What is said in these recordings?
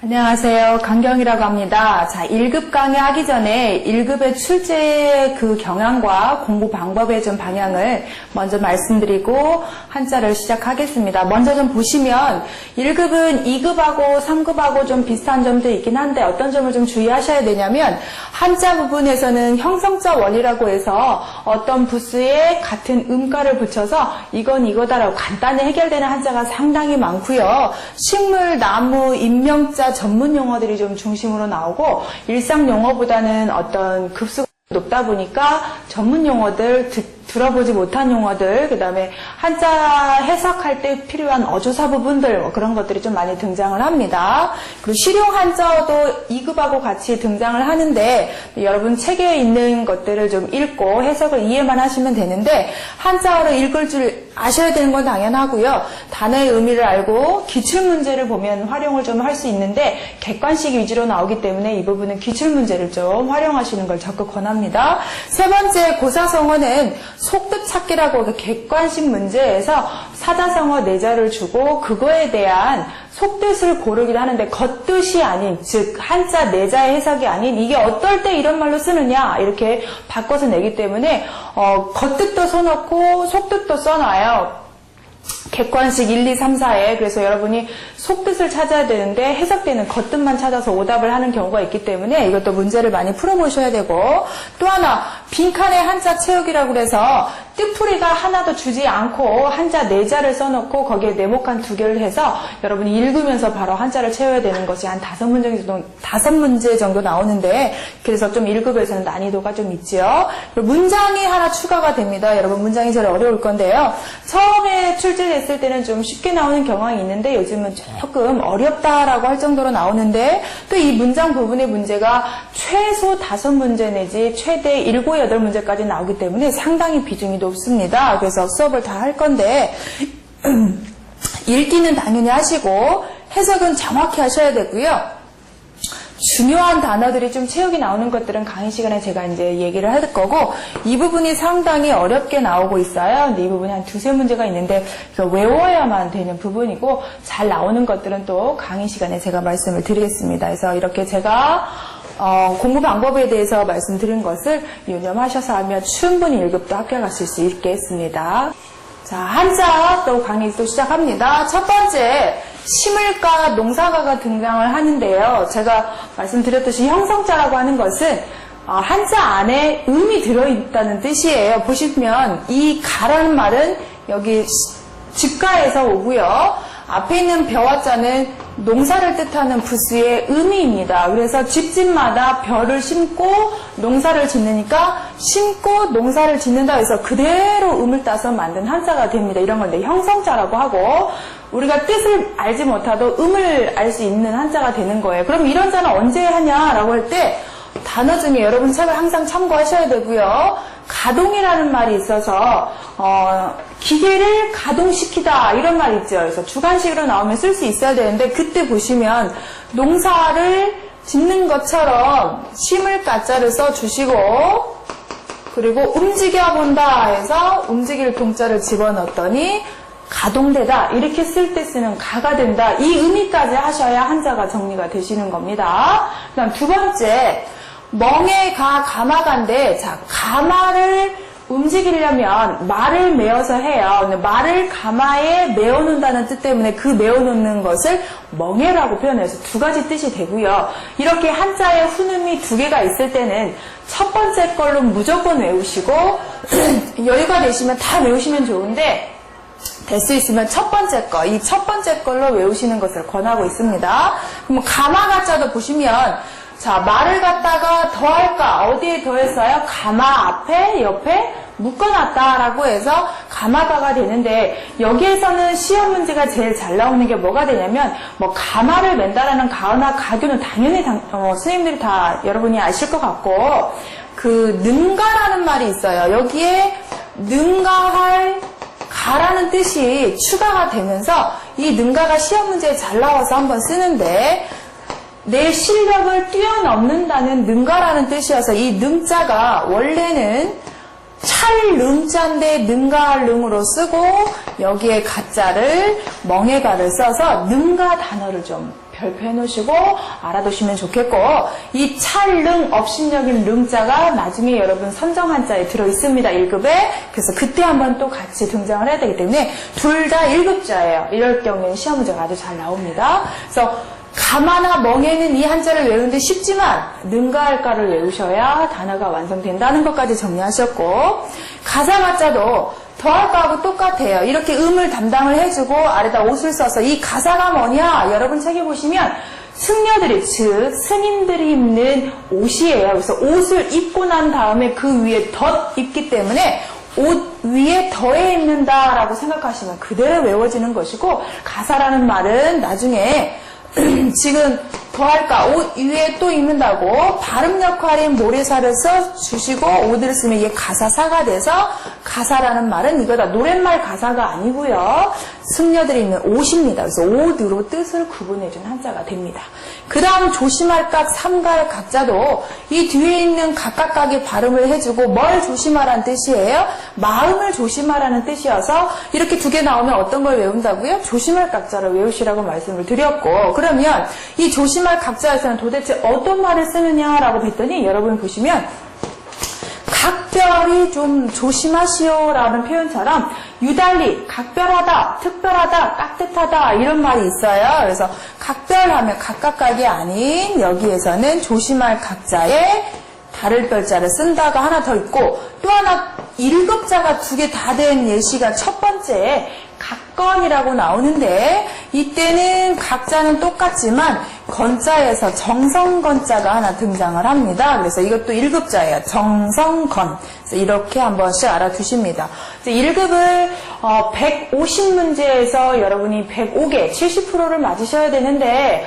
안녕하세요. 강경이라고 합니다. 자, 1급 강의하기 전에 1급의 출제 그 경향과 공부 방법의 좀 방향을 먼저 말씀드리고 한자를 시작하겠습니다. 먼저 좀 보시면 1급은 2급하고 3급하고 좀 비슷한 점도 있긴 한데 어떤 점을 좀 주의하셔야 되냐면 한자 부분에서는 형성자 원리라고 해서 어떤 부수에 같은 음가를 붙여서 이건 이거다라고 간단히 해결되는 한자가 상당히 많고요. 식물, 나무, 인명자 전문 용어들이 좀 중심으로 나오고 일상 용어보다는 어떤 급수가 높다 보니까 전문 용어들, 들어보지 못한 용어들, 그 다음에 한자 해석할 때 필요한 어조사 부분들, 뭐 그런 것들이 좀 많이 등장을 합니다. 그리고 실용 한자어도 2급하고 같이 등장을 하는데, 여러분 책에 있는 것들을 좀 읽고 해석을 이해만 하시면 되는데, 한자어를 읽을 줄 아셔야 되는 건 당연하고요. 단어의 의미를 알고 기출문제를 보면 활용을 좀 할 수 있는데, 객관식 위주로 나오기 때문에 이 부분은 기출문제를 좀 활용하시는 걸 적극 권합니다. 세 번째, 고사성어는 속뜻 찾기라고 객관식 문제에서 사자성어 내자를 주고 그거에 대한 속뜻을 고르기도 하는데 겉뜻이 아닌, 즉 한자 내자의 해석이 아닌 이게 어떨 때 이런 말로 쓰느냐 이렇게 바꿔서 내기 때문에 겉뜻도 써놓고 속뜻도 써놔요. 객관식 1, 2, 3, 4에 그래서 여러분이 속뜻을 찾아야 되는데 해석되는 겉뜻만 찾아서 오답을 하는 경우가 있기 때문에 이것도 문제를 많이 풀어보셔야 되고 또 하나 빈칸에 한자 채우기라고 해서 뜻풀이가 하나도 주지 않고 한자 내자를 써놓고 거기에 네모칸 2개를 해서 여러분이 읽으면서 바로 한자를 채워야 되는 것이 한 5문제 정도 나오는데 그래서 좀 1급에서는 난이도가 좀 있지요. 그리고 문장이 하나 추가가 됩니다. 여러분 문장이 제일 어려울 건데요. 처음에 출제됐을 때는 좀 쉽게 나오는 경향이 있는데 요즘은 조금 어렵다라고 할 정도로 나오는데 또 이 문장 부분의 문제가 최소 5문제 내지 최대 7, 8문제까지 나오기 때문에 상당히 비중이 높습니다. 그래서 수업을 다 할 건데 읽기는 당연히 하시고 해석은 정확히 하셔야 되고요. 중요한 단어들이 좀 채우기 나오는 것들은 강의 시간에 제가 이제 얘기를 할 거고 이 부분이 상당히 어렵게 나오고 있어요. 근데 이 부분이 한 2, 3문제가 있는데 외워야만 되는 부분이고 잘 나오는 것들은 또 강의 시간에 제가 말씀을 드리겠습니다. 그래서 이렇게 제가 공부 방법에 대해서 말씀드린 것을 유념하셔서 하면 충분히 1급도 합격하실 수 있겠습니다. 자, 한자 또 강의 또 시작합니다. 첫 번째, 심을가, 농사가가 등장을 하는데요. 제가 말씀드렸듯이 형성자라고 하는 것은 한자 안에 음이 들어있다는 뜻이에요. 보시면 이 가라는 말은 여기 집가에서 오고요. 앞에 있는 벼와자는 농사를 뜻하는 부수의 음이입니다. 그래서 집집마다 벼를 심고 농사를 짓으니까 심고 농사를 짓는다 해서 그대로 음을 따서 만든 한자가 됩니다. 이런 건데 형성자라고 하고 우리가 뜻을 알지 못하도 음을 알 수 있는 한자가 되는 거예요. 그럼 이런 자는 언제 하냐라고 할 때 단어 중에 여러분 책을 항상 참고하셔야 되고요. 가동이라는 말이 있어서 기계를 가동시키다 이런 말이 있죠. 그래서 주관식으로 나오면 쓸 수 있어야 되는데 그때 보시면 농사를 짓는 것처럼 심을 가자를 써주시고 그리고 움직여본다 해서 움직일 동자를 집어넣었더니 가동되다 이렇게 쓸 때 쓰는 가가 된다 이 의미까지 하셔야 한자가 정리가 되시는 겁니다. 그 다음 두 번째 멍에 가 가마가인데 자 가마를 움직이려면 말을 메어서 해요. 근데 말을 가마에 메어놓는다는 뜻 때문에 그 메어놓는 것을 멍에라고 표현해서 두 가지 뜻이 되고요. 이렇게 한자에 훈음이 2개가 있을 때는 첫 번째 걸로 무조건 외우시고 여유가 되시면 다 외우시면 좋은데 될 수 있으면 첫 번째 거, 이 첫 번째 걸로 외우시는 것을 권하고 있습니다. 그럼 가마가자도 보시면 자, 말을 갖다가 더할까? 어디에 더했어요? 가마 앞에, 옆에 묶어놨다라고 해서 가마가가 되는데 여기에서는 시험 문제가 제일 잘 나오는 게 뭐가 되냐면 뭐 가마를 맨다라는 가나 가교는 당연히 선생님들이 다 여러분이 아실 것 같고 그 능가라는 말이 있어요. 여기에 능가할 가라는 뜻이 추가가 되면서 이 능가가 시험 문제에 잘 나와서 한번 쓰는데 내 실력을 뛰어넘는다는 능가라는 뜻이어서 이 능자가 원래는 찰능자인데 능가능으로 쓰고 여기에 가자를 멍에가를 써서 능가 단어를 좀 별표 해놓으시고 알아두시면 좋겠고, 이 찰릉, 업신여긴 릉자가 나중에 여러분 선정 한자에 들어있습니다. 1급에. 그래서 그때 한번 또 같이 등장을 해야 되기 때문에 둘 다 1급자예요. 이럴 경우에는 시험 문제가 아주 잘 나옵니다. 그래서 가마나 멍에는 이 한자를 외우는데 쉽지만 능가 할까를 외우셔야 단어가 완성된다는 것까지 정리하셨고, 가사가자도 더할까하고 똑같아요. 이렇게 음을 담당을 해주고 아래다 옷을 써서 이 가사가 뭐냐? 여러분 책에 보시면 승려들이, 즉 스님들이 입는 옷이에요. 그래서 옷을 입고 난 다음에 그 위에 덧 입기 때문에 옷 위에 더해 입는다라고 생각하시면 그대로 외워지는 것이고, 가사라는 말은 나중에 지금 더할까 옷 위에 또 입는다고 발음 역할인 모래사를 써주시고 옷을 쓰면 이게 가사사가 돼서 가사라는 말은 이거다. 노랫말 가사가 아니고요. 승려들이 입는 옷입니다. 그래서 옷으로 뜻을 구분해준 한자가 됩니다. 그 다음 조심할 각, 삼갈 각자도 이 뒤에 있는 각각각의 발음을 해주고 뭘 조심하라는 뜻이에요? 마음을 조심하라는 뜻이어서 이렇게 두 개 나오면 어떤 걸 외운다고요? 조심할 각자를 외우시라고 말씀을 드렸고, 그러면 이 조심할 각자에서는 도대체 어떤 말을 쓰느냐라고 봤더니 여러분 보시면 각별히 좀 조심하시오라는 표현처럼 유달리, 각별하다, 특별하다, 깍듯하다 이런 말이 있어요. 그래서 각별하면 각각각이 아닌 여기에서는 조심할 각자에 다를 별자를 쓴다가 하나 더 있고, 또 하나 1급자가 두 개 다 된 예시가 첫 번째 각건이라고 나오는데, 이때는 각자는 똑같지만 건자에서 정성건자가 하나 등장을 합니다. 그래서 이것도 1급자예요. 정성건. 그래서 이렇게 한 번씩 알아두십니다. 1급을 150문제에서 여러분이 105개, 70%를 맞으셔야 되는데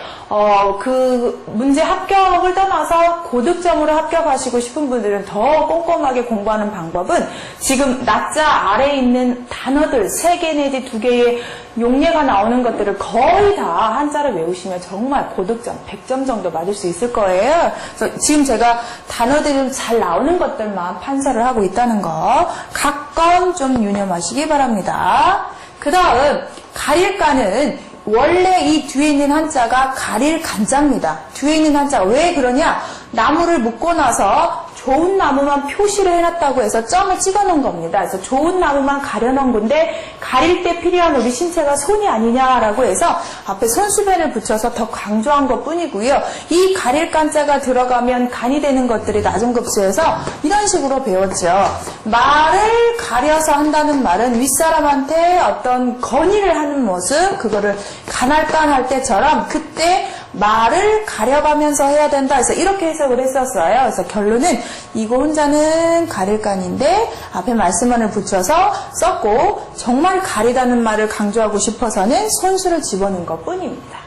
그 문제 합격을 떠나서 고득점으로 합격하시고 싶은 분들은 더 꼼꼼하게 공부하는 방법은 지금 낮자 아래에 있는 단어들 3개 내지 2개의 용례가 나오는 것들을 거의 다 한자를 외우시면 정말 고득점 100점 정도 맞을 수 있을 거예요. 그래서 지금 제가 단어들이 잘 나오는 것들만 판서를 하고 있다는 거 각건 좀 유념하시기 바랍니다. 그 다음 가릴가는 원래 이 뒤에 있는 한자가 가릴 간자입니다. 뒤에 있는 한자가 왜 그러냐? 나무를 묶고 나서 좋은 나무만 표시를 해놨다고 해서 점을 찍어놓은 겁니다. 그래서 좋은 나무만 가려놓은 건데 가릴 때 필요한 우리 신체가 손이 아니냐라고 해서 앞에 손수변을 붙여서 더 강조한 것뿐이고요. 이 가릴 간자가 들어가면 간이 되는 것들이 낮은 급수에서 이런 식으로 배웠죠. 말을 가려서 한다는 말은 윗사람한테 어떤 건의를 하는 모습, 그거를 간할간 할 때처럼 그때 말을 가려가면서 해야 된다 해서 이렇게 해석을 했었어요. 그래서 결론은 이거 혼자는 가릴간인데 앞에 말씀만을 붙여서 썼고, 정말 가리다는 말을 강조하고 싶어서는 손수를 집어넣은 것 뿐입니다.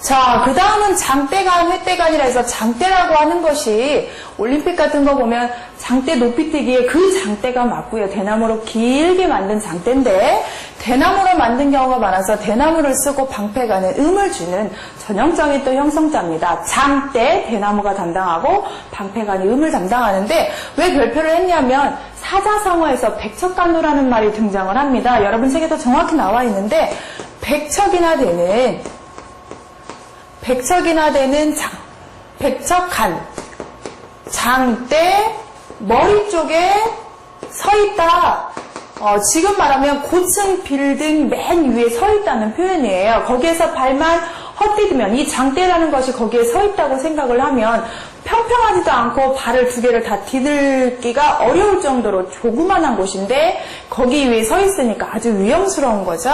자, 그 다음은 장대간, 횟대간이라 해서 장대라고 하는 것이 올림픽 같은 거 보면 장대 높이뛰기에 그 장대가 맞고요. 대나무로 길게 만든 장대인데 대나무로 만든 경우가 많아서 대나무를 쓰고 방패간에 음을 주는 전형적인 또 형성자입니다. 장대, 대나무가 담당하고 방패간이 음을 담당하는데 왜 별표를 했냐면 사자성어에서 백척간도라는 말이 등장을 합니다. 여러분 책에도 정확히 나와 있는데 백척이나 되는 백척간, 장대, 머리 쪽에 서 있다. 지금 말하면 고층 빌딩 맨 위에 서 있다는 표현이에요. 거기에서 발만 헛디디면 이 장대라는 것이 거기에 서 있다고 생각을 하면 평평하지도 않고 발을 두 개를 다 디딜기가 어려울 정도로 조그만한 곳인데 거기 위에 서 있으니까 아주 위험스러운 거죠.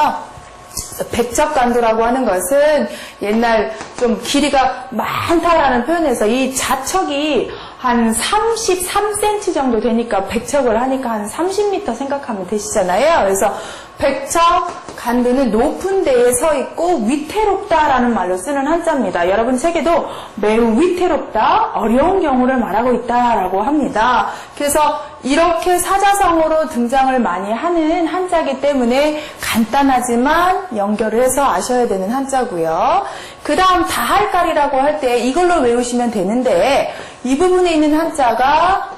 백척간도라고 하는 것은 옛날 좀 길이가 많다라는 표현에서 이 자척이 한 33cm 정도 되니까 백척을 하니까 한 30m 생각하면 되시잖아요. 그래서 백척간도는 높은 데에 서 있고 위태롭다라는 말로 쓰는 한자입니다. 여러분 책에도 매우 위태롭다, 어려운 경우를 말하고 있다라고 합니다. 그래서 이렇게 사자성어로 등장을 많이 하는 한자이기 때문에 간단하지만 연결을 해서 아셔야 되는 한자고요. 그 다음 다할갈이라고 할 때 이걸로 외우시면 되는데 이 부분에 있는 한자가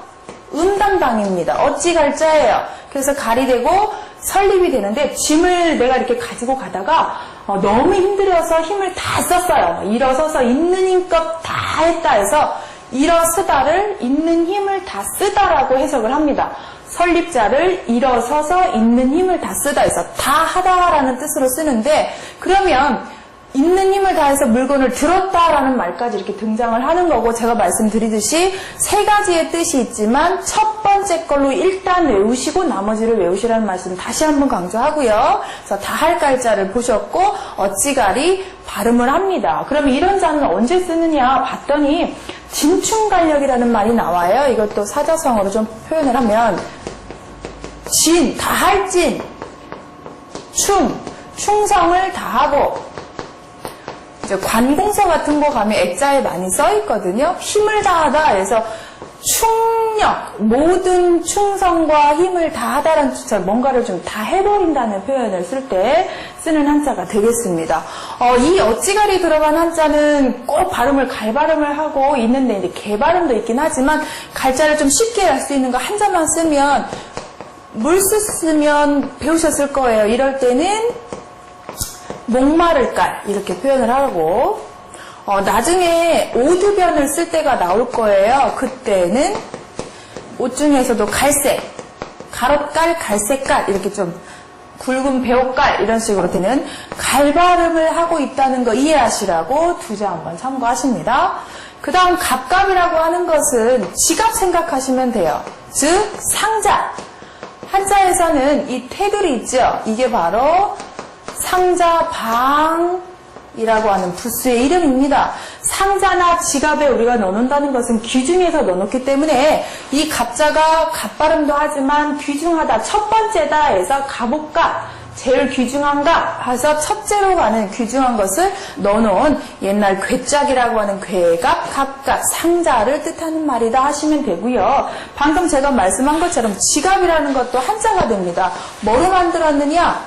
음담당입니다. 어찌갈자예요. 그래서 갈이 되고 설립이 되는데 짐을 내가 이렇게 가지고 가다가 너무 힘들어서 힘을 다 썼어요. 일어서서 있는 힘껏 다 했다 해서 일어서다를 있는 힘을 다 쓰다라고 해석을 합니다. 설립자를 일어서서 있는 힘을 다 쓰다 해서 다 하다라는 뜻으로 쓰는데, 그러면 있는 힘을 다해서 물건을 들었다라는 말까지 이렇게 등장을 하는 거고, 제가 말씀드리듯이 세 가지의 뜻이 있지만 첫 번째 걸로 일단 외우시고 나머지를 외우시라는 말씀 다시 한번 강조하고요. 그래서 다 할 갈자를 보셨고 어찌가리 발음을 합니다. 그러면 이런 자는 언제 쓰느냐 봤더니 진충간력이라는 말이 나와요. 이것도 사자성어로 좀 표현을 하면 진, 다할 진, 충성을 다하고, 이제 관공서 같은 거 가면 액자에 많이 써 있거든요. 힘을 다하다 해서 충력, 모든 충성과 힘을 다하다라는 뜻처럼 뭔가를 좀 다 해버린다는 표현을 쓸 때 쓰는 한자가 되겠습니다. 이 어찌가리 들어간 한자는 꼭 발음을 갈발음을 하고 있는데, 이제 개발음도 있긴 하지만 갈자를 좀 쉽게 할 수 있는 거 한자만 쓰면, 물수 쓰면 배우셨을 거예요. 이럴 때는 목마를 깔 이렇게 표현을 하고, 나중에 오두변을 쓸 때가 나올 거예요. 그때는 옷 중에서도 갈색, 가롯깔, 갈색깔 이렇게 좀 굵은 배옷깔 이런 식으로 되는 갈발음을 하고 있다는 거 이해하시라고 두 자 한번 참고하십니다. 그 다음 갑갑이라고 하는 것은 지갑 생각하시면 돼요. 즉 상자. 한자에서는 이 테두리 있죠. 이게 바로 상자방이라고 하는 부스의 이름입니다. 상자나 지갑에 우리가 넣는다는 것은 귀중해서 넣어놓기 때문에 이 갑자가 갑발음도 하지만 귀중하다, 첫 번째다 해서 갑옷갑, 제일 귀중한가 해서 첫째로 가는 귀중한 것을 넣어놓은 옛날 괴짝이라고 하는 괴갑, 갑갑, 상자를 뜻하는 말이다 하시면 되고요. 방금 제가 말씀한 것처럼 지갑이라는 것도 한자가 됩니다. 뭐로 만들었느냐?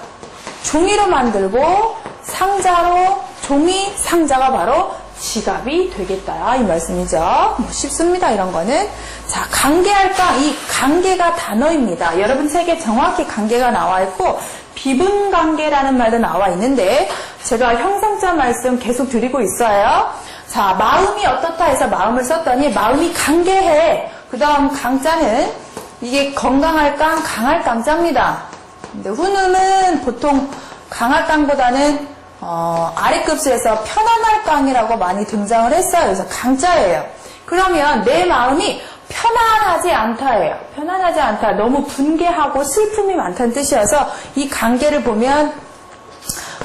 종이로 만들고 상자로, 종이, 상자가 바로 지갑이 되겠다 이 말씀이죠. 뭐 쉽습니다 이런 거는. 자, 관계할까? 이 관계가 단어입니다. 여러분 책에 정확히 관계가 나와 있고 비분관계라는 말도 나와 있는데 제가 형상자 말씀 계속 드리고 있어요. 자, 마음이 어떻다 해서 마음을 썼더니 마음이 관계해. 그 다음 강자는 이게 건강할 강, 강할 강자입니다. 근데 훈음은 보통 강할 강보다는 아래급수에서 편안할 강이라고 많이 등장을 했어요. 그래서 강자예요. 그러면 내 마음이 편안하지 않다예요. 편안하지 않다. 너무 분개하고 슬픔이 많다는 뜻이어서 이 관계를 보면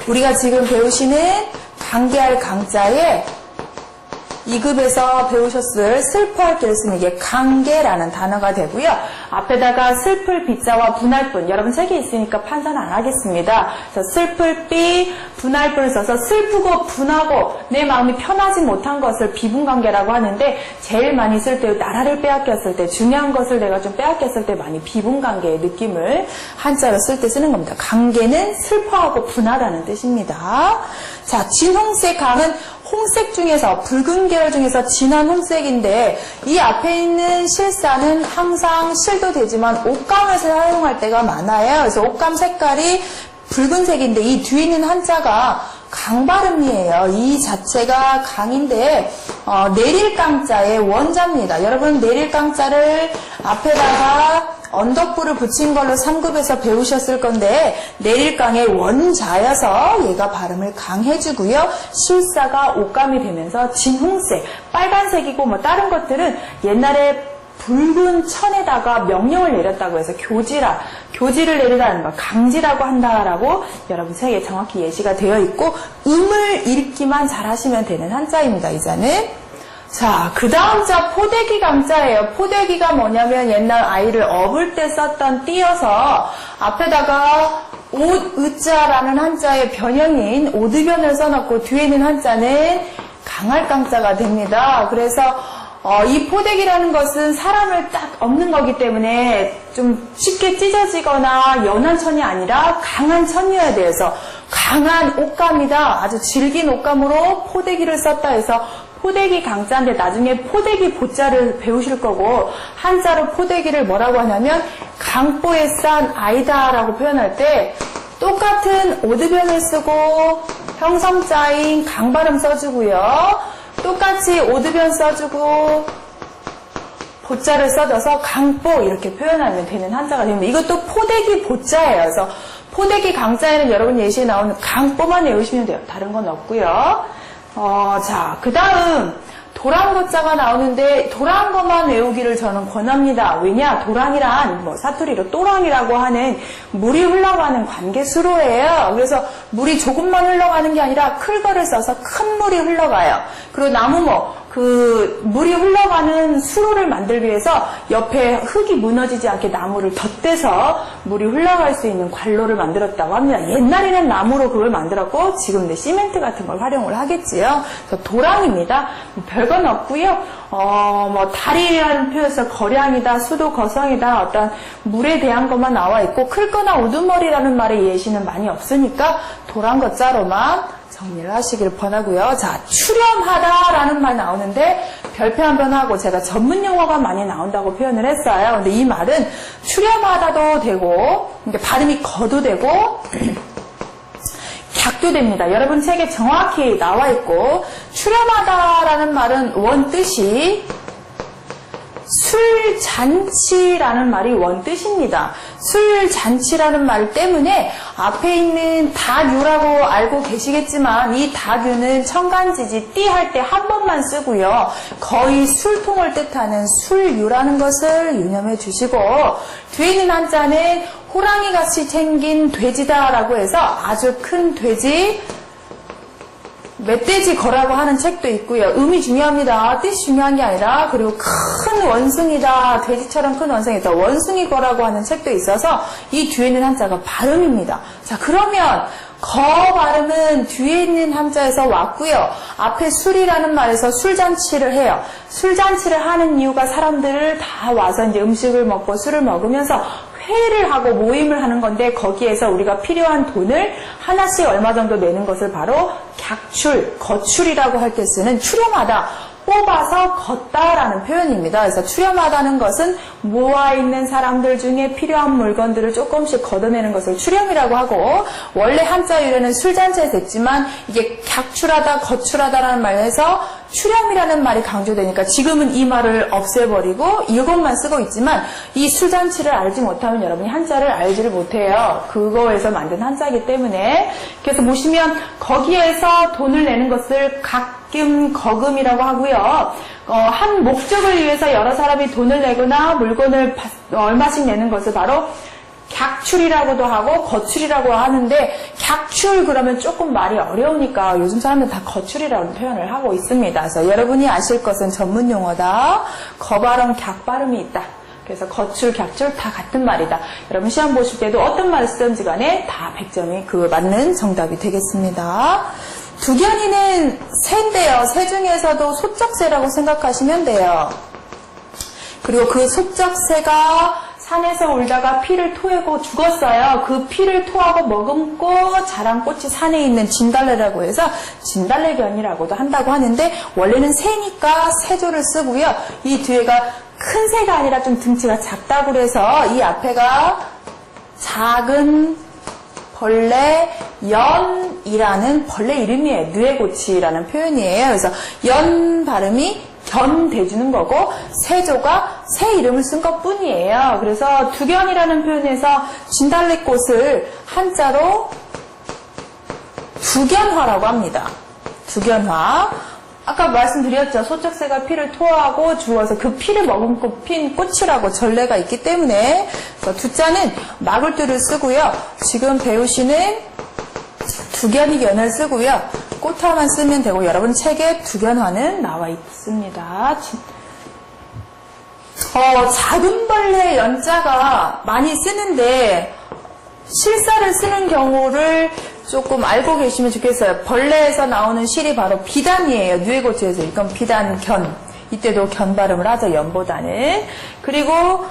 우리가 지금 배우시는 관계할 강자에 2급에서 배우셨을 슬퍼할 때를 쓰는 이게 관계라는 단어가 되고요. 앞에다가 슬플 비자와 분할 분, 여러분 책에 있으니까 판단 안 하겠습니다. 그래서 슬플 비, 분할 분을 써서 슬프고 분하고 내 마음이 편하지 못한 것을 비분관계라고 하는데 제일 많이 쓸 때 나라를 빼앗겼을 때, 중요한 것을 내가 좀 빼앗겼을 때 많이 비분관계의 느낌을 한자로 쓸 때 쓰는 겁니다. 관계는 슬퍼하고 분하다는 뜻입니다. 자, 진홍색 강은 홍색 중에서 붉은 계열 중에서 진한 홍색인데 이 앞에 있는 실사는 항상 실도 되지만 옷감을 사용할 때가 많아요. 그래서 옷감 색깔이 붉은색인데 이 뒤에 있는 한자가 강발음이에요. 이 자체가 강인데 내릴 강자의 원자입니다. 여러분 내릴 강자를 앞에다가 언덕부를 붙인 걸로 3급에서 배우셨을 건데 내릴 강의 원자여서 얘가 발음을 강해주고요. 실사가 옷감이 되면서 진홍색, 빨간색이고 뭐 다른 것들은 옛날에 붉은 천에다가 명령을 내렸다고 해서 교지를 내리라는 거 강지라고 한다라고 여러분 책에 정확히 예시가 되어 있고 음을 읽기만 잘하시면 되는 한자입니다. 이 자는. 자, 그 다음 자 포대기 강자예요. 포대기가 뭐냐면 옛날 아이를 업을 때 썼던 띄어서 앞에다가 옷, 의자라는 한자의 변형인 오드변을 써놓고 뒤에 있는 한자는 강할 강자가 됩니다. 그래서 이 포대기라는 것은 사람을 딱 엎는 거기 때문에 좀 쉽게 찢어지거나 연한 천이 아니라 강한 천이어야 돼서 강한 옷감이다. 아주 질긴 옷감으로 포대기를 썼다 해서 포대기 강자인데 나중에 포대기 보자를 배우실 거고 한자로 포대기를 뭐라고 하냐면 강보에 싼 아이다라고 표현할 때 똑같은 오드변을 쓰고 형성자인 강 발음 써주고요. 똑같이 오드변 써주고 보자를 써줘서 강보 이렇게 표현하면 되는 한자가 됩니다. 이것도 포대기 보자예요. 그래서 포대기 강자에는 여러분 예시에 나오는 강보만 외우시면 돼요. 다른 건 없고요. 자, 그 다음 도랑거자가 나오는데 도랑거만 외우기를 저는 권합니다. 왜냐? 도랑이란 사투리로 또랑이라고 하는 물이 흘러가는 관계수로예요. 그래서 물이 조금만 흘러가는 게 아니라 클거를 써서 큰 물이 흘러가요. 그리고 나무모 그 물이 흘러가는 수로를 만들기 위해서 옆에 흙이 무너지지 않게 나무를 덧대서 물이 흘러갈 수 있는 관로를 만들었다고 합니다. 옛날에는 나무로 그걸 만들었고 지금 시멘트 같은 걸 활용을 하겠지요. 그래서 도랑입니다. 별건 없고요. 다리라는 표현에서 거량이다, 수도 거성이다, 어떤 물에 대한 것만 나와 있고 클거나 우두머리라는 말의 예시는 많이 없으니까 도랑거자로만 정리를 하시길 권하고요. 자, 출염하다라는 말 나오는데 별표 한번 하고 제가 전문 용어가 많이 나온다고 표현을 했어요. 근데 이 말은 출염하다도 되고 발음이 거도 되고 객도 됩니다. 여러분 책에 정확히 나와 있고 출염하다라는 말은 원뜻이 술잔치라는 말이 원뜻입니다. 술잔치라는 말 때문에 앞에 있는 다유라고 알고 계시겠지만 이 다유는 청간지지 띠 할 때 한 번만 쓰고요. 거의 술통을 뜻하는 술유라는 것을 유념해 주시고 뒤에 있는 한자는 호랑이같이 생긴 돼지다라고 해서 아주 큰 돼지 멧돼지 거라고 하는 책도 있고요. 음이 중요합니다. 뜻이 중요한 게 아니라 그리고 큰 원숭이다. 돼지처럼 큰 원숭이다. 원숭이 거라고 하는 책도 있어서 이 뒤에 있는 한자가 발음입니다. 자, 그러면 거 발음은 뒤에 있는 한자에서 왔고요. 앞에 술이라는 말에서 술잔치를 해요. 술잔치를 하는 이유가 사람들을 다 와서 이제 음식을 먹고 술을 먹으면서 회의를 하고 모임을 하는 건데 거기에서 우리가 필요한 돈을 하나씩 얼마 정도 내는 것을 바로 객출, 거출이라고 할 때 쓰는 출염하다, 뽑아서 걷다라는 표현입니다. 그래서 출염하다는 것은 모아있는 사람들 중에 필요한 물건들을 조금씩 걷어내는 것을 출염이라고 하고 원래 한자 유래는 술잔치에 됐지만 이게 객출하다, 거출하다라는 말에서 출염이라는 말이 강조되니까 지금은 이 말을 없애버리고 이것만 쓰고 있지만 이 술잔치를 알지 못하면 여러분이 한자를 알지를 못해요. 그거에서 만든 한자이기 때문에 그래서 보시면 거기에서 돈을 내는 것을 거금이라고 하고요. 한 목적을 위해서 여러 사람이 돈을 내거나 물건을 얼마씩 내는 것을 바로 객출이라고도 하고 거출이라고 하는데 객출 그러면 조금 말이 어려우니까 요즘 사람들 다 거출이라고 표현을 하고 있습니다. 그래서 여러분이 아실 것은 전문 용어다. 거발음, 객발음이 있다. 그래서 거출, 객출 다 같은 말이다. 여러분 시험 보실 때도 어떤 말을 쓰든지 간에 다 100점이 그 맞는 정답이 되겠습니다. 두견이는 새인데요. 새 중에서도 소쩍새라고 생각하시면 돼요. 그리고 그 소쩍새가 산에서 울다가 피를 토하고 죽었어요. 그 피를 토하고 머금고 자란 꽃이 산에 있는 진달래라고 해서 진달래견이라고도 한다고 하는데 원래는 새니까 새조를 쓰고요. 이 뒤에가 큰 새가 아니라 좀 등치가 작다고 해서 이 앞에가 작은 벌레 연이라는 벌레 이름이에요. 누에고치라는 표현이에요. 그래서 연 발음이 견 대주는 거고 새조가 새 이름을 쓴 것뿐이에요. 그래서 두견이라는 표현에서 진달래꽃을 한자로 두견화라고 합니다. 두견화. 아까 말씀드렸죠. 소쩍새가 피를 토하고 죽어서 그 피를 머금고 핀 꽃이라고 전례가 있기 때문에 두자는 마글두를 쓰고요. 지금 배우시는 두견이 견을 쓰고요. 꽃화만 쓰면 되고 여러분 책에 두견화는 나와 있습니다. 작은 벌레 연자가 많이 쓰는데 실사를 쓰는 경우를 조금 알고 계시면 좋겠어요. 벌레에서 나오는 실이 바로 비단이에요. 누에고치에서 이건 비단 견. 이때도 견 발음을 하죠. 연보다는. 그리고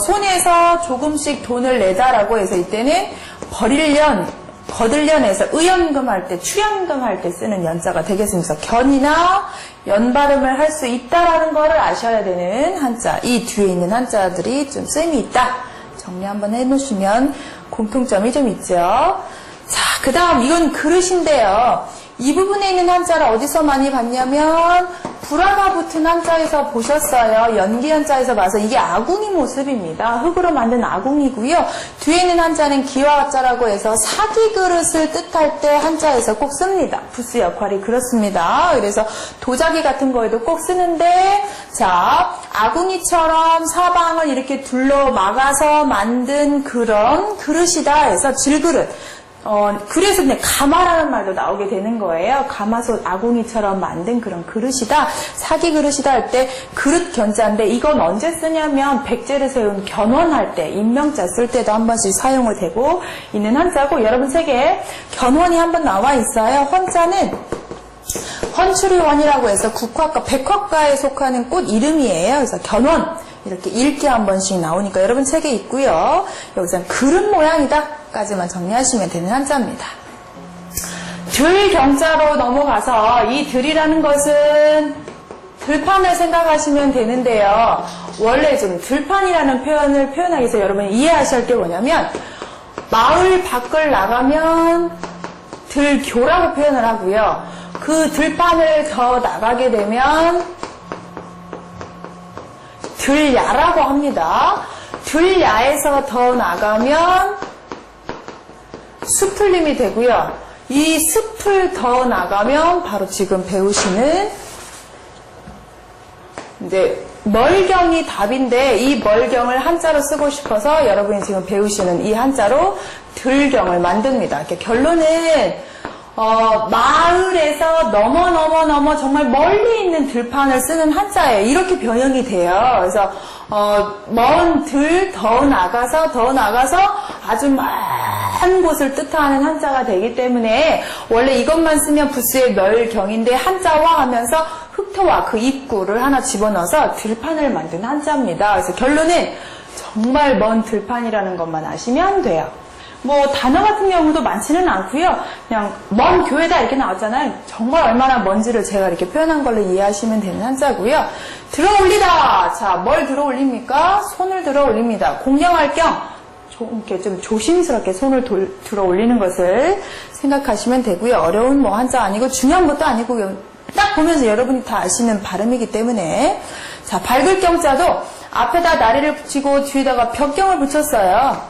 손에서 조금씩 돈을 내자라고 해서 이때는 버릴 연, 거들 연에서 의연금 할 때, 출연금 할 때 쓰는 연자가 되겠습니다. 견이나 연 발음을 할 수 있다라는 거를 아셔야 되는 한자. 이 뒤에 있는 한자들이 좀 셈이 있다. 정리 한번 해놓으시면 공통점이 좀 있죠. 자, 그 다음 이건 그릇인데요. 이 부분에 있는 한자를 어디서 많이 봤냐면 불화가 붙은 한자에서 보셨어요. 연기 한자에서 봐서 이게 아궁이 모습입니다. 흙으로 만든 아궁이고요. 뒤에 있는 한자는 기와자라고 해서 사기 그릇을 뜻할 때 한자에서 꼭 씁니다. 부스 역할이 그렇습니다. 그래서 도자기 같은 거에도 꼭 쓰는데, 자, 아궁이처럼 사방을 이렇게 둘러 막아서 만든 그런 그릇이다 해서 질그릇. 그래서 그냥 가마라는 말도 나오게 되는 거예요. 가마솥 아궁이처럼 만든 그런 그릇이다. 사기 그릇이다 할 때 그릇 견자인데 이건 언제 쓰냐면 백제를 세운 견훤할 때, 임명자 쓸 때도 한 번씩 사용을 되고 있는 한자고, 여러분 책에 견훤이 한번 나와 있어요. 헌자는 헌추리원이라고 해서 국화과, 백화과에 속하는 꽃 이름이에요. 그래서 견훤 이렇게 읽기 한 번씩 나오니까 여러분 책에 있고요. 여기서는 그릇 모양이다 까지만 정리하시면 되는 한자입니다. 들경자로 넘어가서 이 들이라는 것은 들판을 생각하시면 되는데요. 원래 좀 들판이라는 표현을 표현하기 위해서 여러분이 이해하셔야 할 게 뭐냐면, 마을 밖을 나가면 들교라고 표현을 하고요. 그 들판을 더 나가게 되면 들야라고 합니다. 들야에서 더 나가면 수풀림이 되고요. 이 숲을 더 나가면 바로 지금 배우시는 이제 멀경이 답인데, 이 멀경을 한자로 쓰고 싶어서 여러분이 지금 배우시는 이 한자로 들경을 만듭니다. 이렇게 결론은 마을에서 넘어 정말 멀리 있는 들판을 쓰는 한자예요. 이렇게 변형이 돼요. 그래서 먼 들 더 나가서 아주 먼 곳을 뜻하는 한자가 되기 때문에 원래 이것만 쓰면 부수의 멸경인데 한자화하면서 흑토와 그 입구를 하나 집어넣어서 들판을 만든 한자입니다. 그래서 결론은 정말 먼 들판이라는 것만 아시면 돼요. 뭐 단어 같은 경우도 많지는 않고요. 그냥 먼 교회다 이렇게 나왔잖아요. 정말 얼마나 먼지를 제가 이렇게 표현한 걸로 이해하시면 되는 한자고요. 들어올리다. 자, 뭘 들어올립니까? 손을 들어올립니다. 공경할 겸 이렇게 좀 조심스럽게 손을 들어 올리는 것을 생각하시면 되고요. 어려운 뭐 한자 아니고 중요한 것도 아니고 딱 보면서 여러분이 다 아시는 발음이기 때문에. 자, 밝을 경자도 앞에다 나리를 붙이고 뒤에다가 벽경을 붙였어요.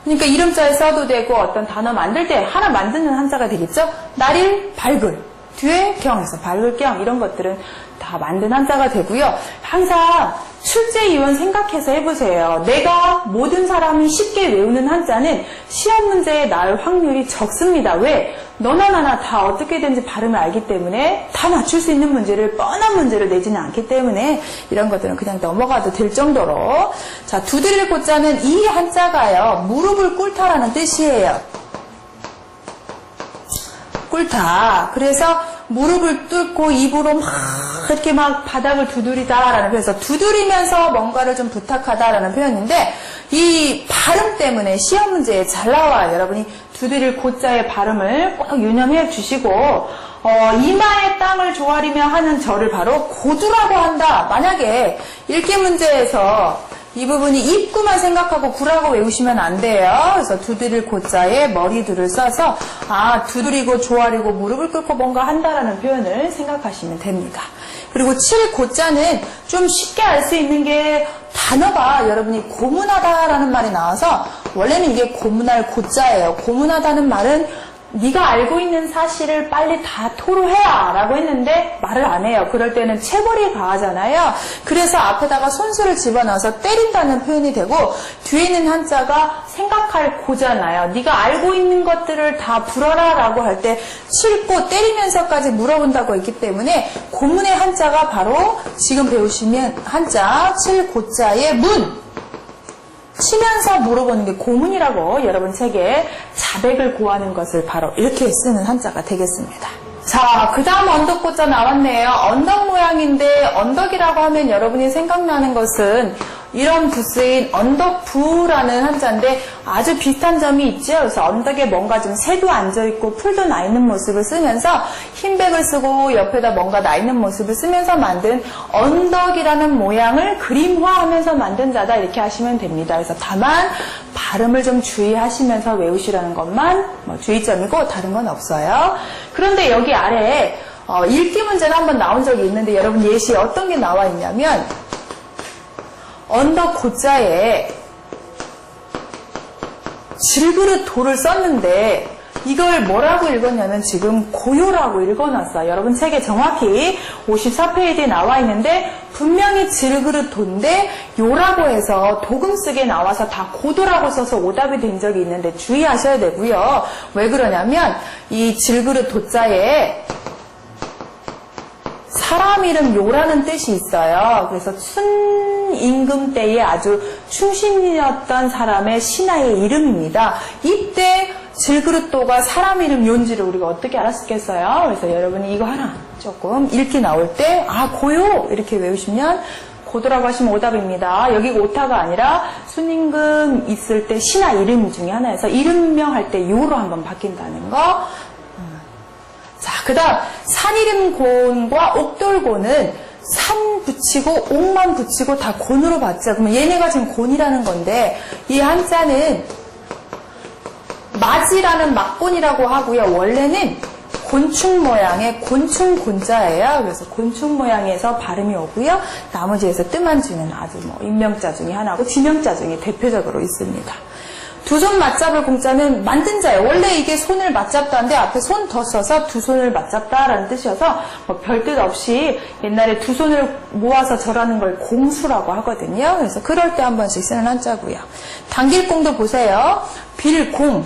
그러니까 이름자에 써도 되고 어떤 단어 만들 때 하나 만드는 한자가 되겠죠? 나릴, 밝을, 뒤에 경에서 밝을 경, 이런 것들은 다 만든 한자가 되고요. 항상 출제 이원 생각해서 해보세요. 내가 모든 사람이 쉽게 외우는 한자는 시험 문제에 나올 확률이 적습니다. 왜? 너나 나나 다 어떻게든지 발음을 알기 때문에 다 맞출 수 있는 문제를, 뻔한 문제를 내지는 않기 때문에 이런 것들은 그냥 넘어가도 될 정도로. 자, 두드릴 고자는 이 한자가요, 무릎을 꿇다라는 뜻이에요. 꿇다. 그래서 무릎을 뚫고 입으로 막 이렇게 막 바닥을 두드리다라는, 그래서 두드리면서 뭔가를 좀 부탁하다라는 표현인데, 이 발음 때문에 시험 문제에 잘 나와요. 여러분이 두드릴 고자의 발음을 꼭 유념해 주시고, 이마에 땅을 조아리며 하는 절을 바로 고두라고 한다. 만약에 읽기 문제에서 이 부분이 입구만 생각하고 구라고 외우시면 안 돼요. 그래서 두드릴 고자에 머리둘을 써서 두드리고 조아리고 무릎을 꿇고 뭔가 한다라는 표현을 생각하시면 됩니다. 그리고 칠 고자는 좀 쉽게 알 수 있는 게 단어가 여러분이 고문하다라는 말이 나와서 원래는 이게 고문할 고자예요. 고문하다는 말은 네가 알고 있는 사실을 빨리 다 토로해야 라고 했는데 말을 안 해요. 그럴 때는 체벌이 가하잖아요. 그래서 앞에다가 손수를 집어넣어서 때린다는 표현이 되고, 뒤에 있는 한자가 생각할 고잖아요. 네가 알고 있는 것들을 다 불어라 라고 할 때 칠고 때리면서까지 물어본다고 했기 때문에 고문의 한자가 바로 지금 배우시면 한자 칠고자의 문, 치면서 물어보는 게 고문이라고 여러분 책에 자백을 고하는 것을 바로 이렇게 쓰는 한자가 되겠습니다. 자, 그 다음 언덕고자 나왔네요. 언덕 모양인데 언덕이라고 하면 여러분이 생각나는 것은 이런 부스인 언덕부라는 한자인데 아주 비슷한 점이 있죠. 그래서 언덕에 뭔가 좀 새도 앉아있고 풀도 나 있는 모습을 쓰면서 흰백을 쓰고 옆에다 뭔가 나 있는 모습을 쓰면서 만든 언덕이라는 모양을 그림화하면서 만든 자다 이렇게 하시면 됩니다. 그래서 다만 발음을 좀 주의하시면서 외우시라는 것만 주의점이고 다른 건 없어요. 그런데 여기 아래에 읽기 문제가 한번 나온 적이 있는데 여러분 예시에 어떤 게 나와 있냐면 언덕 고자에 질그릇 도를 썼는데 이걸 뭐라고 읽었냐면 지금 고요라고 읽어놨어요. 여러분 책에 정확히 54페이지에 나와 있는데 분명히 질그릇 도인데 요라고 해서 도금쓰게 나와서 다 고도라고 써서 오답이 된 적이 있는데 주의하셔야 되고요. 왜 그러냐면 이 질그릇 도자에 사람 이름 요라는 뜻이 있어요. 그래서 순임금 때에 아주 충신이었던 사람의 신하의 이름입니다. 이때 질그릇도가 사람 이름 요인지를 우리가 어떻게 알았겠어요? 그래서 여러분이 이거 하나 조금 읽기 나올 때 고요 이렇게 외우시면 고도라고 하시면 오답입니다. 여기 오타가 아니라 순임금 있을 때 신하 이름 중에 하나여서 이름명 할 때 요로 한번 바뀐다는 거. 자, 그 다음 산이름곤과 옥돌곤은 산 붙이고 옥만 붙이고 다 곤으로 봤죠. 그러면 얘네가 지금 곤이라는 건데 이 한자는 맞이라는 막곤이라고 하고요. 원래는 곤충 모양의 곤충 곤자예요. 그래서 곤충 모양에서 발음이 오고요. 나머지에서 뜸한 주는 아주 인명자 중에 하나고 지명자 중에 대표적으로 있습니다. 두 손 맞잡을 공자는 만든 자예요. 원래 이게 손을 맞잡다인데 앞에 손 더 써서 두 손을 맞잡다라는 뜻이어서 별뜻 없이 옛날에 두 손을 모아서 절하는 걸 공수라고 하거든요. 그래서 그럴 때 한 번씩 쓰는 한자고요. 당길공도 보세요. 빌공,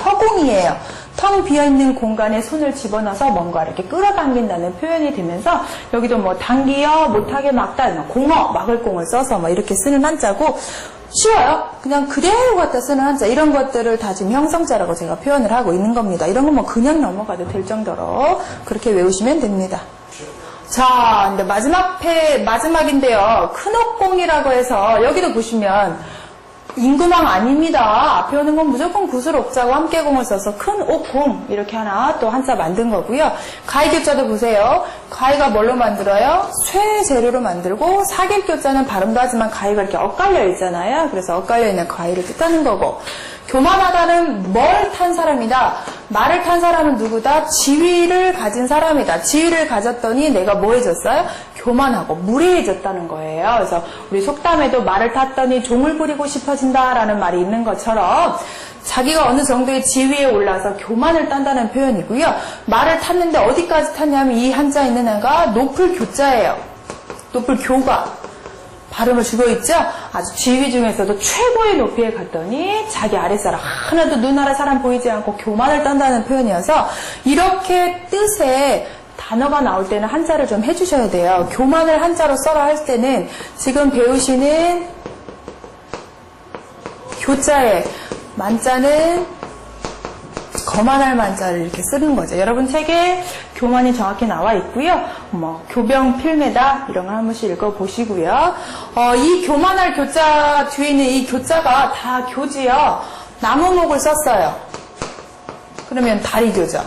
허공이에요. 텅 비어있는 공간에 손을 집어넣어서 뭔가 이렇게 끌어당긴다는 표현이 되면서 여기도 당기어 못하게 막다, 공어, 막을 공을 써서 이렇게 쓰는 한자고 쉬워요. 그냥 그대로 갖다 쓰는 한자. 이런 것들을 다 지금 형성자라고 제가 표현을 하고 있는 겁니다. 이런 건 그냥 넘어가도 될 정도로 그렇게 외우시면 됩니다. 자, 근데 마지막인데요. 큰옥공이라고 해서 여기도 보시면 인구망 아닙니다. 앞에 오는 건 무조건 구슬 옥자고 함께공을 써서 큰 옥공 이렇게 하나 또 한자 만든 거고요. 가위교자도 보세요. 가위가 뭘로 만들어요? 쇠 재료로 만들고 사길교자는 발음도 하지만 가위가 이렇게 엇갈려 있잖아요. 그래서 엇갈려 있는 가위를 뜻하는 거고 교만하다는 뭘 탄 사람이다. 말을 탄 사람은 누구다? 지위를 가진 사람이다. 지위를 가졌더니 내가 뭐 해졌어요? 교만하고 무례해졌다는 거예요. 그래서 우리 속담에도 말을 탔더니 종을 부리고 싶어진다라는 말이 있는 것처럼 자기가 어느 정도의 지위에 올라서 교만을 딴다는 표현이고요. 말을 탔는데 어디까지 탔냐면 이 한자 있는 애가 높을 교자예요. 높을 교가. 발음을 주고 있죠? 아주 지위 중에서도 최고의 높이에 갔더니 자기 아랫사람 하나도 눈 아래 사람 보이지 않고 교만을 딴다는 표현이어서 이렇게 뜻의 단어가 나올 때는 한자를 좀 해주셔야 돼요. 교만을 한자로 써라 할 때는 지금 배우시는 교자에 만자는 거만할 만자를 이렇게 쓰는 거죠. 여러분 책에 교만이 정확히 나와 있고요. 교병 필매다 이런 거 한 번씩 읽어보시고요. 이 교만할 교자 뒤에 있는 이 교자가 다 교지요. 나무목을 썼어요. 그러면 다리교죠.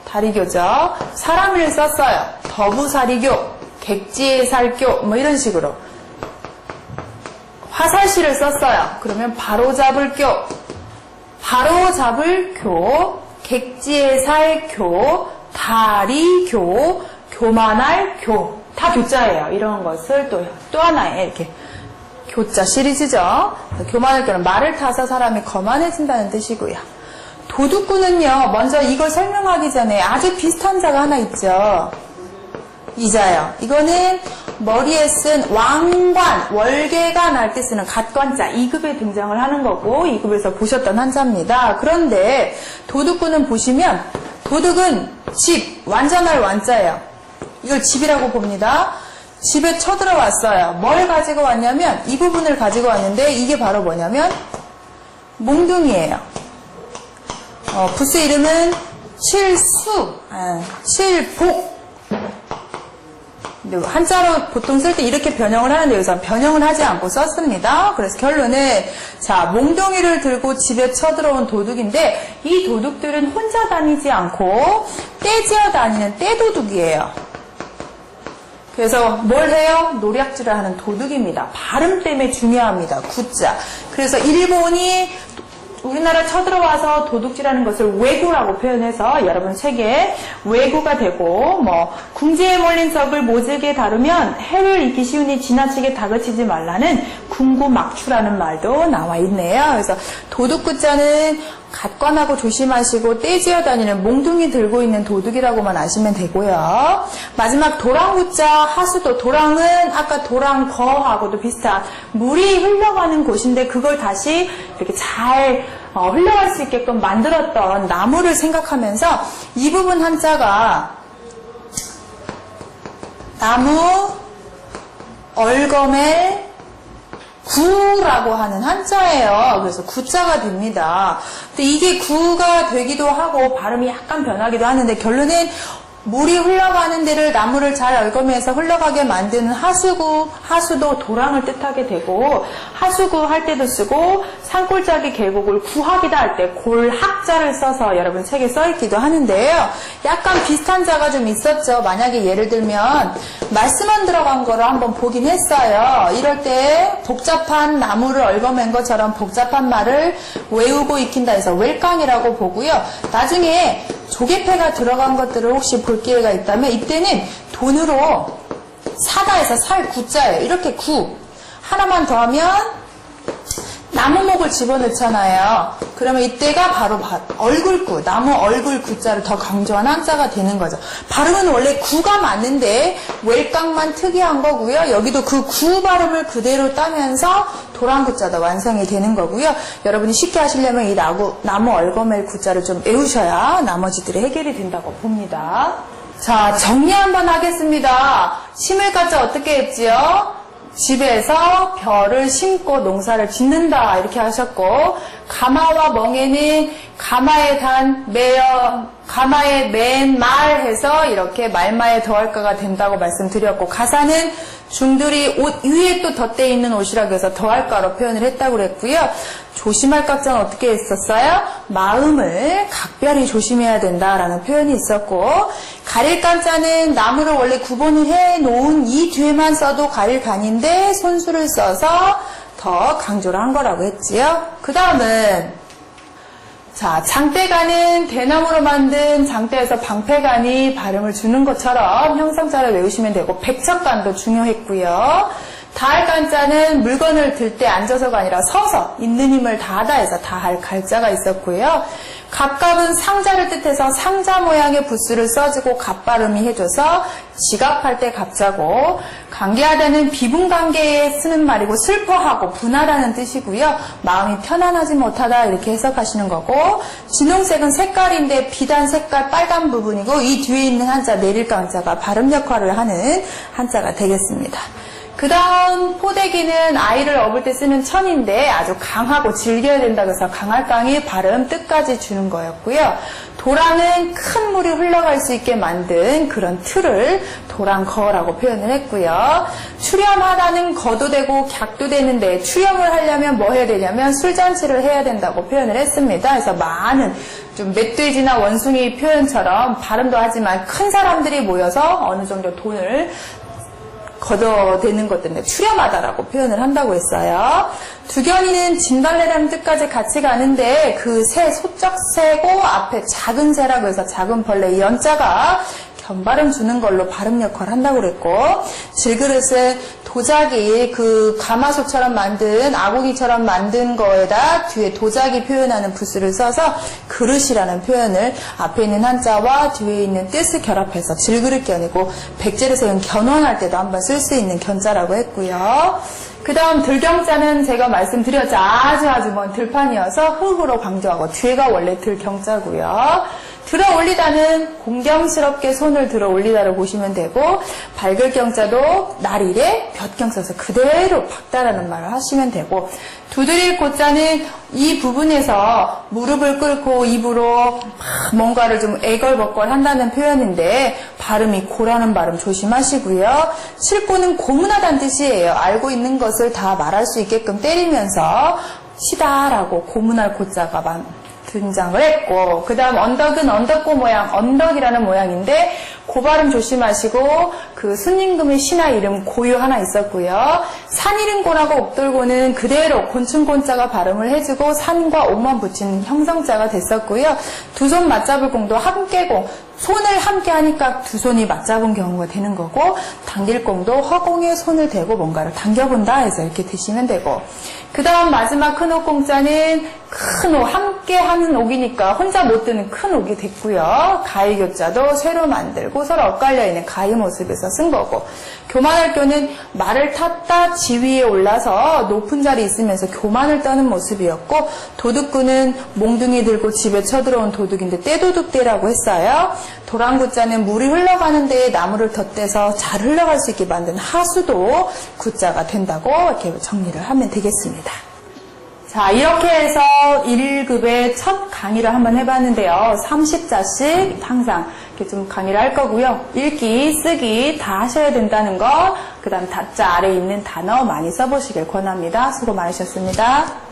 다리교죠. 사람을 썼어요. 더부사리교, 객지살교 이런 식으로. 화살시를 썼어요. 그러면 바로잡을 교, 바로잡을 교, 객지에 살 교, 다리교, 교만할 교. 다 교자예요. 이런 것을 또 하나의 이렇게 교자 시리즈죠. 교만할 교는 말을 타서 사람이 거만해진다는 뜻이고요. 도둑꾼은요, 먼저 이걸 설명하기 전에 아주 비슷한 자가 하나 있죠. 이자요. 이거는 머리에 쓴 왕관, 월계관 할 때 쓰는 갓관자 2급에 등장을 하는 거고 2급에서 보셨던 한자입니다. 그런데 도둑꾼은 보시면 도둑은 집, 완전할 완자예요. 이걸 집이라고 봅니다. 집에 쳐들어왔어요. 뭘 가지고 왔냐면 이 부분을 가지고 왔는데 이게 바로 뭐냐면 몽둥이에요. 부스 이름은 칠수, 칠복. 한자로 보통 쓸 때 이렇게 변형을 하는데 여기서 변형을 하지 않고 썼습니다. 그래서 결론은 자 몽둥이를 들고 집에 쳐들어온 도둑인데 이 도둑들은 혼자 다니지 않고 떼지어 다니는 떼도둑이에요. 그래서 뭘 해요? 노략질을 하는 도둑입니다. 발음 때문에 중요합니다. 구자. 그래서 일본이 우리나라 쳐들어와서 도둑질하는 것을 왜구라고 표현해서 여러분 책에 왜구가 되고 뭐 궁지에 몰린 썩을 모질게 다루면 해를 잊기 쉬우니 지나치게 다그치지 말라는 궁구막추라는 말도 나와 있네요. 그래서 도둑구자는 갓관하고 조심하시고 떼지어 다니는 몽둥이 들고 있는 도둑이라고만 아시면 되고요. 마지막 도랑구자 하수도. 도랑은 아까 도랑거하고도 비슷한 물이 흘러가는 곳인데 그걸 다시 이렇게 잘 흘러갈 수 있게끔 만들었던 나무를 생각하면서 이 부분 한자가 나무 얼거멜 구라고 하는 한자예요. 그래서 구자가 됩니다. 근데 이게 구가 되기도 하고 발음이 약간 변하기도 하는데 결론은 물이 흘러가는 데를 나무를 잘 얽어매서 흘러가게 만드는 하수구, 하수도 도랑을 뜻하게 되고 하수구 할 때도 쓰고 산골짜기 계곡을 구하기다 할 때 골학자를 써서 여러분 책에 써있기도 하는데요. 약간 비슷한 자가 좀 있었죠. 만약에 예를 들면 말씀만 들어간 거를 한번 보긴 했어요. 이럴 때 복잡한 나무를 얽어맨 것처럼 복잡한 말을 외우고 익힌다 해서 웰깡이라고 보고요. 나중에 조개패가 들어간 것들을 혹시 볼 기회가 있다면 이때는 돈으로 사다 해서 살 구자예요. 이렇게 구 하나만 더하면 나무목을 집어넣잖아요. 그러면 이때가 바로 얼굴구, 나무 얼굴 구자를 더 강조한 한자가 되는 거죠. 발음은 원래 구가 맞는데 웰깡만 특이한 거고요. 여기도 그 구 발음을 그대로 따면서 도랑구자도 완성이 되는 거고요. 여러분이 쉽게 하시려면 이 나무 얼거멜 구자를 좀 외우셔야 나머지들이 해결이 된다고 봅니다. 자, 정리 한번 하겠습니다. 심을 가자 어떻게 했지요? 집에서 벼를 심고 농사를 짓는다 이렇게 하셨고 가마와 멍에는 가마에 단 매여 가마에 맨 말 해서 이렇게 말마에 더할까가 된다고 말씀드렸고 가사는 중들이 옷 위에 또 덧대 있는 옷이라고 해서 더할까로 표현을 했다고 그랬고요. 조심할 각자는 어떻게 했었어요? 마음을 각별히 조심해야 된다라는 표현이 있었고 가릴 깐자는 나무를 원래 구분을 해놓은 이 뒤에만 써도 가릴 간인데 손수를 써서 더 강조를 한 거라고 했지요. 그 다음은 자, 장대간은 대나무로 만든 장대에서 방패간이 발음을 주는 것처럼 형상자를 외우시면 되고 백척간도 중요했고요. 다할 간자는 물건을 들 때 앉아서가 아니라 서서 있는 힘을 다하다 해서 다할 갈자가 있었고요. 갑갑은 상자를 뜻해서 상자 모양의 부수를 써주고 갑발음이 해줘서 지갑할 때 갑자고 관계하다는 비분관계에 쓰는 말이고 슬퍼하고 분하다는 뜻이고요. 마음이 편안하지 못하다 이렇게 해석하시는 거고 진홍색은 색깔인데 비단 색깔 빨간 부분이고 이 뒤에 있는 한자 내릴강자가 발음 역할을 하는 한자가 되겠습니다. 그 다음 포대기는 아이를 업을 때 쓰는 천인데 아주 강하고 즐겨야 된다고 해서 강할강이 발음 뜻까지 주는 거였고요. 도랑은 큰 물이 흘러갈 수 있게 만든 그런 틀을 도랑거라고 표현을 했고요. 추렴하다는 거도 되고 객도 되는데 추렴을 하려면 뭐 해야 되냐면 술잔치를 해야 된다고 표현을 했습니다. 그래서 많은 좀 멧돼지나 원숭이 표현처럼 발음도 하지만 큰 사람들이 모여서 어느 정도 돈을 걷어대는 것들인데 추렴하다라고 표현을 한다고 했어요. 두견이는 진달래라는 뜻까지 같이 가는데 그 새 소쩍 새고 앞에 작은 새라고 해서 작은 벌레 이 연자가 견발음 주는 걸로 발음 역할을 한다고 그랬고 질그릇은 도자기 그 가마솥처럼 만든 아궁이처럼 만든 거에다 뒤에 도자기 표현하는 부수를 써서 그릇이라는 표현을 앞에 있는 한자와 뒤에 있는 뜻을 결합해서 질그릇 견이고 백제를 세운 견원할 때도 한번 쓸 수 있는 견자라고 했고요. 그 다음 들경자는 제가 말씀드렸죠. 아주 먼 들판이어서 흙으로 강조하고 뒤에가 원래 들경자고요. 들어 올리다는 공경스럽게 손을 들어 올리다로 보시면 되고, 밝을 경자도 날일에 볕경 써서 그대로 박다라는 말을 하시면 되고, 두드릴 고자는 이 부분에서 무릎을 꿇고 입으로 뭔가를 좀 애걸벅걸 한다는 표현인데, 발음이 고라는 발음 조심하시고요. 칠고는 고문하다는 뜻이에요. 알고 있는 것을 다 말할 수 있게끔 때리면서 시다라고 고문할 고자가 등장을 했고, 그 다음 언덕은 언덕고 모양, 언덕이라는 모양인데 고발음 조심하시고, 그 순임금의 신하 이름 고유 하나 있었고요. 산이름고라고 옥돌고는 그대로 곤충곤자가 발음을 해주고 산과 오만 붙인 형성자가 됐었고요. 두 손 맞잡을 공도 함께공, 손을 함께 하니까 두 손이 맞잡은 경우가 되는 거고, 당길 공도 허공에 손을 대고 뭔가를 당겨본다 해서 이렇게 드시면 되고, 그 다음 마지막 큰 옥 공자는 큰 옥, 함께 하는 옥이니까 혼자 못 드는 큰 옥이 됐고요. 가위교자도 새로 만들고 서로 엇갈려 있는 가위 모습에서 쓴 거고, 교만할 교는 말을 탔다 지위에 올라서 높은 자리에 있으면서 교만을 떠는 모습이었고, 도둑구는 몽둥이 들고 집에 쳐들어온 도둑인데 떼도둑대라고 했어요. 도랑구자는 물이 흘러가는 데에 나무를 덧대서 잘 흘러갈 수 있게 만든 하수도 구자가 된다고 이렇게 정리를 하면 되겠습니다. 자, 이렇게 해서 1급의 첫 강의를 한번 해봤는데요. 30자씩 항상 이렇게 좀 강의를 할 거고요. 읽기, 쓰기 다 하셔야 된다는 거, 그 다음 다자 아래에 있는 단어 많이 써보시길 권합니다. 수고 많으셨습니다.